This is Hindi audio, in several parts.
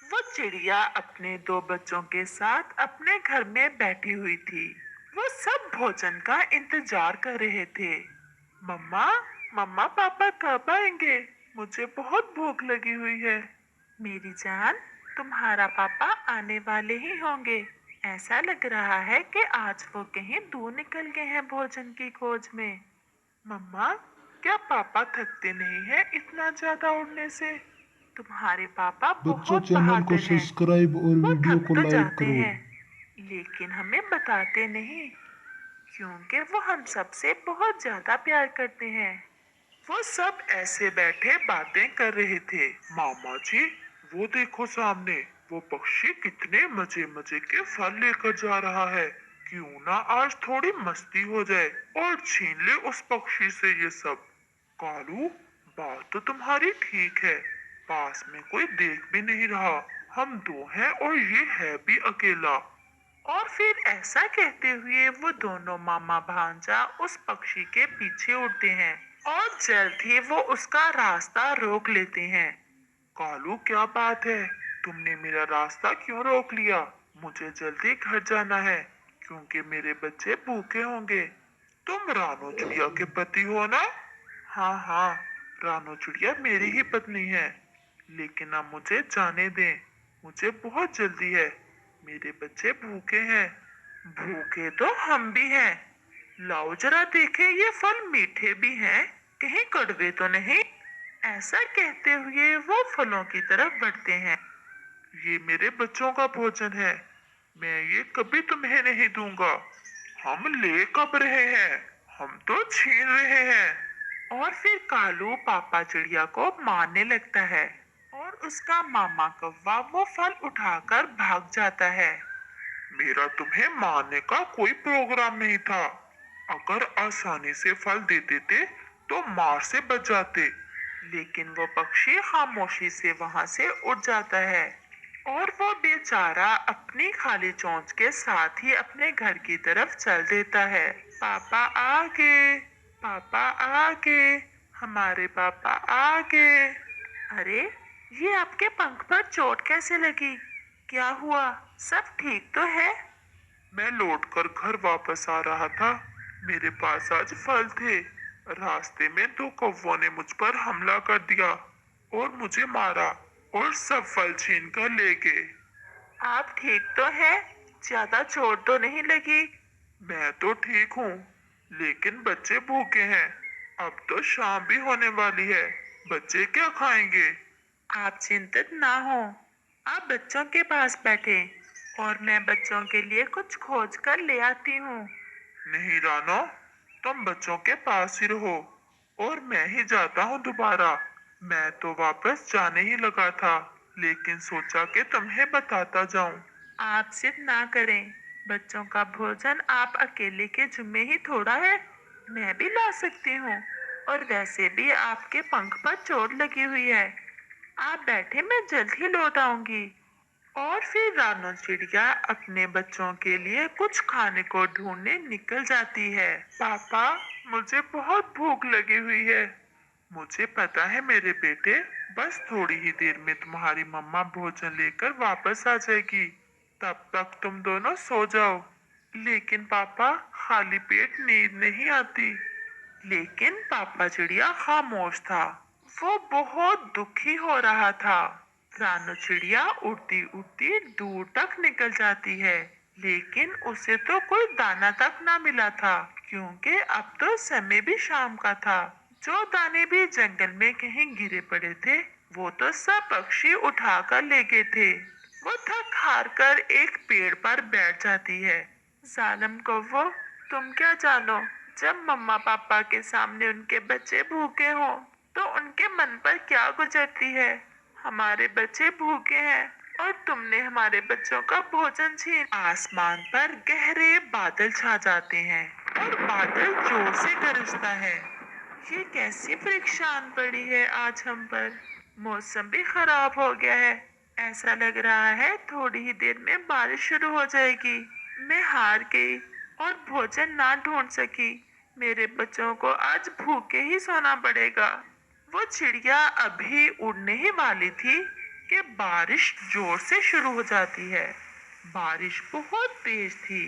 वो चिड़िया अपने दो बच्चों के साथ अपने घर में बैठी हुई थी। वो सब भोजन का इंतजार कर रहे थे। मम्मा, मम्मा पापा कब आएंगे? मुझे बहुत भूख लगी हुई है। मेरी जान, तुम्हारा पापा आने वाले ही होंगे। ऐसा लग रहा है कि आज वो कहीं दूर निकल गए हैं भोजन की खोज में। मम्मा, क्या पापा थकते नहीं हैं इतना ज्यादा उड़ने से? तुम्हारे पापा बच्चों, बहुत चैनल को बहादुर हैं। सब्सक्राइब और वो वीडियो थक को तो लाइक जाते करो। हैं, लेकिन हमें बताते नहीं, क्योंकि वो हम सबसे बहुत ज्यादा प्यार करते हैं। वो सब ऐसे बैठे बातें कर रहे थे। मामा जी, वो देखो सामने, वो पक्षी कितने मजे मजे के फल लेकर जा रहा है। क्यों ना आज थोड़ी मस्ती हो जाए और छीन ले उस पक्षी से ये सब। कालू, बात तो तुम्हारी ठीक है। पास में कोई देख भी नहीं रहा। हम दो हैं और ये है भी अकेला। और फिर ऐसा कहते हुए वो दोनों मामा भांजा उस पक्षी के पीछे उड़ते हैं और जल्द ही वो उसका रास्ता रोक लेते हैं। कालू, क्या बात है? तुमने मेरा रास्ता क्यों रोक लिया? मुझे जल्दी घर जाना है, क्योंकि मेरे बच्चे भूखे होंगे। तुम रानो चिड़िया के पति हो ना? हाँ हाँ, रानो चिड़िया मेरी ही पत्नी है। लेकिन अब मुझे जाने दें, मुझे बहुत जल्दी है। मेरे बच्चे भूखे हैं। भूखे तो हम भी हैं। लाओ जरा देखें, ये फल मीठे भी हैं, कहीं कड़वे तो नहीं। ऐसा कहते हुए वो फलों की तरफ बढ़ते हैं। ये मेरे बच्चों का भोजन है, मैं ये कभी तुम्हें नहीं दूंगा। हम ले कब रहे हैं? हम तो छीन रहे हैं। और फिर कालू पापा चिड़िया को मारने लगता है और उसका मामा कौवा वो फल उठाकर भाग जाता है। मेरा तुम्हें मारने का कोई प्रोग्राम नहीं था। अगर आसानी से फल दे देते तो मार से बच जाते। लेकिन वो पक्षी खामोशी से वहां से उड़ जाता है और वो बेचारा अपनी खाली चोंच के साथ ही अपने घर की तरफ चल देता है। पापा आ गए, पापा आ गए, हमारे पापा आ गए। अरे, ये आपके पंख पर चोट कैसे लगी? क्या हुआ? सब ठीक तो है? मैं लौटकर घर वापस आ रहा था। मेरे पास आज फल थे। रास्ते में दो कौवों ने मुझ पर हमला कर दिया और मुझे मारा और सब फल छीन कर ले गए। आप ठीक तो है? ज्यादा चोट तो नहीं लगी? मैं तो ठीक हूँ, लेकिन बच्चे भूखे हैं। अब तो शाम भी होने वाली है। बच्चे क्या खाएंगे? आप चिंतित ना हो, आप बच्चों के पास बैठे और मैं बच्चों के लिए कुछ खोज कर ले आती हूँ। नहीं रानो, तुम बच्चों के पास ही रहो और मैं ही जाता हूँ दोबारा। मैं तो वापस जाने ही लगा था, लेकिन सोचा कि तुम्हें बताता जाऊं। आप जिद ना करें, बच्चों का भोजन आप अकेले के जिम्मे ही थोड़ा है, मैं भी ला सकती हूँ। और वैसे भी आपके पंख पर चोट लगी हुई है। आप बैठे, मैं जल्द ही लौट आऊंगी। और फिर रानो चिड़िया अपने बच्चों के लिए कुछ खाने को ढूंढने निकल जाती है। पापा, मुझे बहुत भूख लगी हुई है। मुझे पता है मेरे बेटे, बस थोड़ी ही देर में तुम्हारी मम्मा भोजन लेकर वापस आ जाएगी। तब तक तुम दोनों सो जाओ। लेकिन पापा, खाली पेट नींद नहीं आती। लेकिन पापा चिड़िया खामोश था। वो बहुत दुखी हो रहा था। रानू चिड़िया उड़ती उड़ती दूर तक निकल जाती है, लेकिन उसे तो कोई दाना तक ना मिला था, क्योंकि अब तो समय भी शाम का था। जो दाने भी जंगल में कहीं गिरे पड़े थे, वो तो सब पक्षी उठा कर ले गए थे। वो थक हार कर एक पेड़ पर बैठ जाती है। जालिम कौवो, तुम क्या जानो, जब मम्मा पापा के सामने उनके बच्चे भूखे हों, तो उनके मन पर क्या गुजरती है। हमारे बच्चे भूखे हैं और तुमने हमारे बच्चों का भोजन छीन। आसमान पर गहरे बादल छा जाते हैं और बादल जोर से गरजता है। ये कैसी परीक्षा आन पड़ी है आज हम पर। मौसम भी खराब हो गया है। ऐसा लग रहा है थोड़ी ही देर में बारिश शुरू हो जाएगी। मैं हार गई और भोजन ना ढूंढ सकी। मेरे बच्चों को आज भूखे ही सोना पड़ेगा। वो चिड़िया अभी उड़ने ही वाली थी कि बारिश जोर से शुरू हो जाती है। बारिश बहुत तेज थी।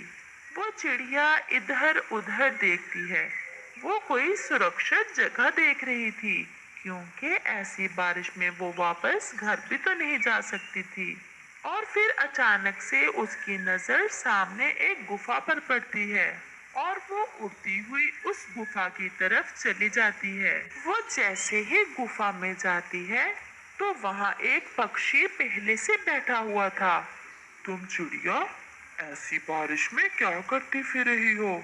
वो चिड़िया इधर उधर देखती है। वो कोई सुरक्षित जगह देख रही थी, क्योंकि ऐसी बारिश में वो वापस घर भी तो नहीं जा सकती थी। और फिर अचानक से उसकी नजर सामने एक गुफा पर पड़ती है और वो उड़ती हुई उस गुफा की तरफ चली जाती है। वो जैसे ही गुफा में जाती है तो वहाँ एक पक्षी पहले से बैठा हुआ था। तुम चिड़िया ऐसी बारिश में क्या करती फिर रही हो?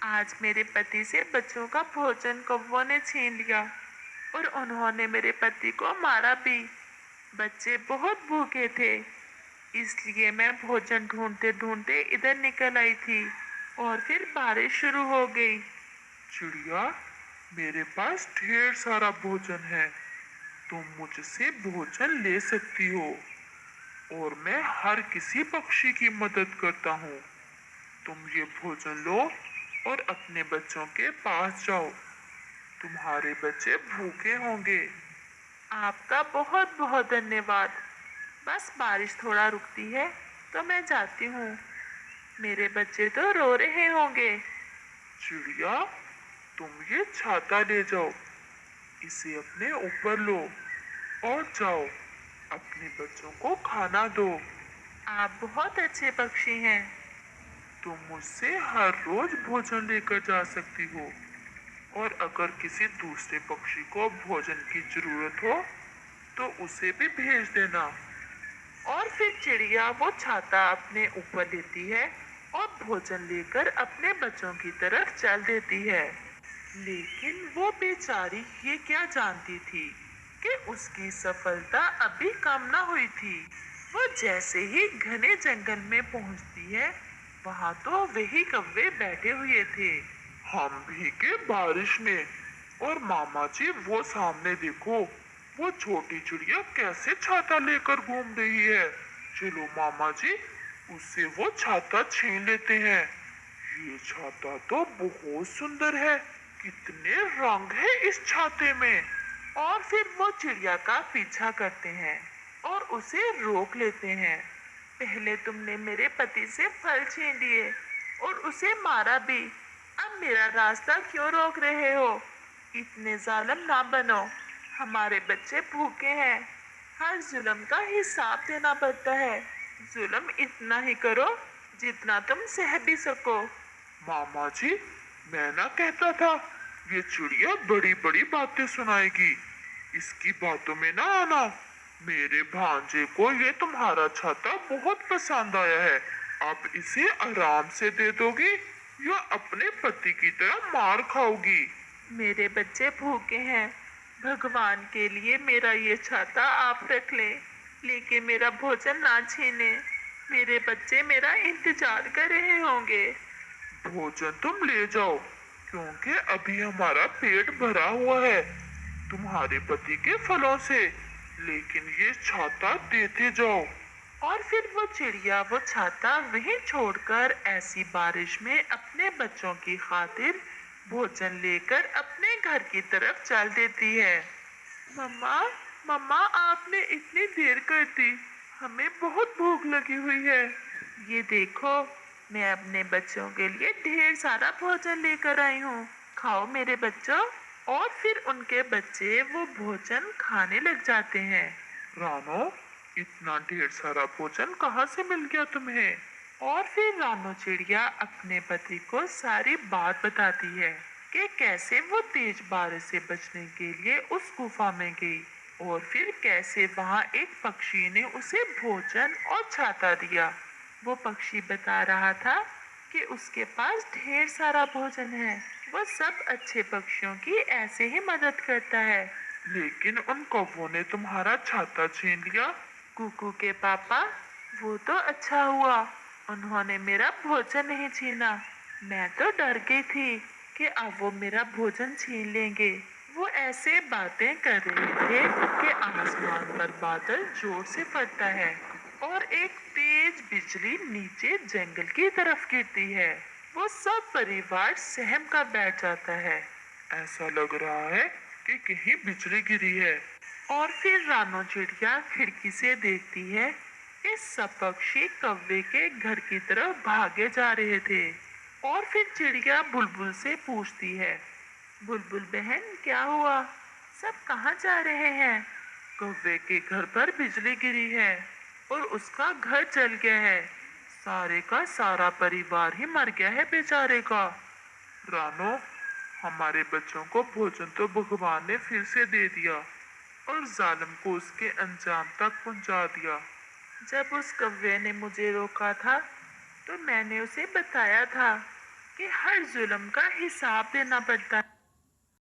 आज मेरे पति से बच्चों का भोजन कौवों ने छीन लिया और उन्होंने मेरे पति को मारा भी। बच्चे बहुत भूखे थे, इसलिए मैं भोजन ढूंढते ढूंढते इधर निकल आई थी और फिर बारिश शुरू हो गई। चिड़िया, मेरे पास ढेर सारा भोजन है, तुम मुझसे भोजन ले सकती हो और मैं हर किसी पक्षी की मदद करता हूँ। तुम ये भोजन लो और अपने बच्चों के पास जाओ, तुम्हारे बच्चे भूखे होंगे। आपका बहुत बहुत धन्यवाद। बस बारिश थोड़ा रुकती है तो मैं जाती हूँ, मेरे बच्चे तो रो रहे होंगे। चिड़िया, तुम ये छाता ले जाओ, इसे अपने ऊपर लो और जाओ, अपने बच्चों को खाना दो। आप बहुत अच्छे पक्षी हैं। तुम मुझसे हर रोज भोजन लेकर जा सकती हो और अगर किसी दूसरे पक्षी को भोजन की जरूरत हो तो उसे भी भेज देना। और फिर चिड़िया वो छाता अपने ऊपर लेती है और भोजन लेकर अपने बच्चों की तरफ चल देती है। लेकिन वो बेचारी ये क्या जानती थी कि उसकी सफलता अभी कम ना हुई थी। वो जैसे ही घने जंगल में पहुंचती है, वहां तो वही कौवे बैठे हुए थे। हम भीगे बारिश में और मामा जी वो सामने देखो, वो छोटी चिड़िया कैसे छाता लेकर घूम रही है। चलो मामा जी, उससे वो छाता छीन लेते हैं। ये छाता तो बहुत सुंदर है, कितने रंग है इस छाते में। और फिर वो चिड़िया का पीछा करते हैं और उसे रोक लेते हैं। पहले तुमने मेरे पति से फल छीन लिए और उसे मारा भी, अब मेरा रास्ता क्यों रोक रहे हो? इतने जालिम ना बनो, हमारे बच्चे भूखे हैं, हर जुल्म का हिसाब देना पड़ता है। जुल्म इतना ही करो जितना तुम सह भी सको। मामा जी, मैं ना कहता था ये चिड़िया बड़ी बड़ी बातें सुनाएगी, इसकी बातों में ना आना। मेरे भांजे को ये तुम्हारा छाता बहुत पसंद आया है, आप इसे आराम से दे दोगी या अपने पति की तरह मार खाओगी? मेरे बच्चे भूखे हैं, भगवान के लिए मेरा ये छाता आप रख लें, लेकिन मेरा भोजन ना छीने, मेरे बच्चे मेरा इंतजार कर रहे होंगे। भोजन तुम ले जाओ, क्योंकि अभी हमारा पेट भरा हुआ है तुम्हारे पति के फलों से, लेकिन ये छाता देते जाओ। और फिर वो चिड़िया वो छाता वहीं छोड़कर ऐसी बारिश में अपने बच्चों की खातिर भोजन लेकर अपने घर की तरफ चल देती है। मम्मा, मम्मा, आपने इतनी देर कर दी, हमें बहुत भूख लगी हुई है। ये देखो, मैं अपने बच्चों के लिए ढेर सारा भोजन लेकर आई हूँ, खाओ मेरे बच्चों। और फिर उनके बच्चे वो भोजन खाने लग जाते हैं। रानो, इतना ढेर सारा भोजन कहाँ से मिल गया तुम्हें? और फिर रानो चिड़िया अपने पति को सारी बात बताती है कि कैसे वो तेज बारिश से बचने के लिए उस गुफा में गई और फिर कैसे वहाँ एक पक्षी ने उसे भोजन और छाता दिया। वो पक्षी बता रहा था कि उसके पास ढेर सारा भोजन है, वो सब अच्छे पक्षियों की ऐसे ही मदद करता है। लेकिन उन कौवों ने तुम्हारा छाता छीन लिया। कुकू के पापा, वो तो अच्छा हुआ, उन्होंने मेरा भोजन नहीं छीना। मैं तो डर गई थी कि अब वो मेरा भोजन छीन लेंगे। वो ऐसे बातें कर रहे थे कि आसमान पर बादल जोर से फटता है और एक तेज बिजली नीचे जंगल की तरफ गिरती है। वो सब परिवार सहम कर बैठ जाता है। ऐसा लग रहा है कि कहीं बिजली गिरी है। और फिर रानो चिड़िया खिड़की से देखती है कि सब पक्षी कौवे के घर की तरफ भागे जा रहे थे। और फिर चिड़िया बुलबुल से पूछती है, बुलबुल बहन क्या हुआ, सब कहाँ जा रहे हैं? कौवे के घर पर बिजली गिरी है और उसका घर जल गया है। सारे का सारा परिवार ही मर गया है बेचारे का। रानो, हमारे बच्चों को भोजन तो भगवान ने फिर से दे दिया और जालिम को उसके अंजाम तक पहुंचा दिया। जब उस कौवे ने मुझे रोका था तो मैंने उसे बताया था कि हर जुल्म का हिसाब देना पड़ता है।